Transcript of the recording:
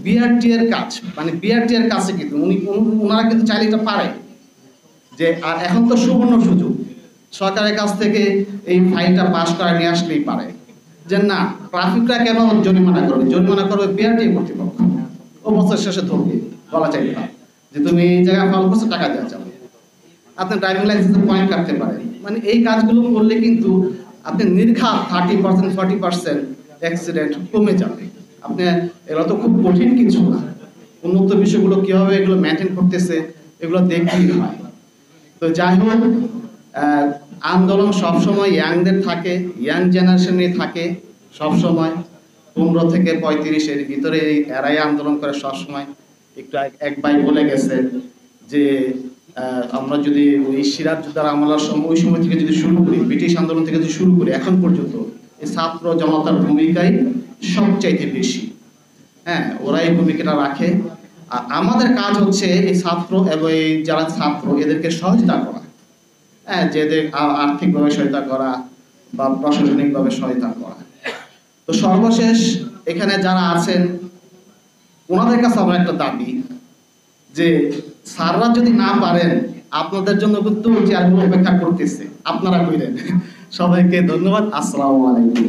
BRT এর কাজ, মানে বিআরটি এর কাছে কিন্তু ওনারা কিন্তু চাইলে এটা পারে যে, আর এখন তো সুবর্ণ সুযোগ, সরকারের কাছ থেকে এই ফাইলটা পাস করা নিয়ে আসলেই পারে যে না, ট্রাফিকরা কেন জরিমানা করবে, জরিমানা করবে বিআরটি কর্তৃপক্ষ। ও বছর শেষে ধরবে, বলা চাইবে না যে তুমি এই জায়গায় ফল করছো, টাকা দেওয়া যাবে। আপনি ড্রাইভিং লাইসেন্সের পয়েন্ট কাটতে পারেন। মানে এই কাজগুলো করলে কিন্তু আপনি নির্ঘাত 30% 40% অ্যাক্সিডেন্ট কমে যাবে। আপনি এগুলো তো খুব কঠিন কিছু না, উন্নত বিষয়গুলো কীভাবে এগুলো মেনটেন করতেছে এগুলো দেখতেই হয়। তো যাই হোক, আন্দোলন সবসময় ইয়াংদের থাকে, ইয়াং জেনারেশনে থাকে সবসময়। 15 থেকে 35 এর ভিতরে এরাই আন্দোলন করে সবসময়। একটু এক ভাই বলে গেছে যে আমরা যদি ওই সিরাজউদ্দৌলার আমলার সময়, ওই সময় থেকে যদি শুরু করি, ব্রিটিশ আন্দোলন থেকে যদি শুরু করি এখন পর্যন্ত, এই ছাত্র জনতার ভূমিকাই সবচাইতে বেশি। হ্যাঁ, ওরা এই ভূমিকাটা রাখে। আর আমাদের কাজ হচ্ছে এই ছাত্র এবং এই যারা ছাত্র এদেরকে সহযোগিতা করা, হ্যাঁ, যে এদের আর্থিকভাবে সহায়তা করা বা প্রশাসনিকভাবে সহায়তা করা। তো সর্বশেষ এখানে যারা আছেন ওনাদের কাছে আমার একটা দাবি যে স্যাররা যদি না পারেন, আপনাদের জন্য কিন্তু চেয়ারগুলো অপেক্ষা করতেছে, আপনারা কইরেন। সবাইকে ধন্যবাদ। আসসালামু আলাইকুম।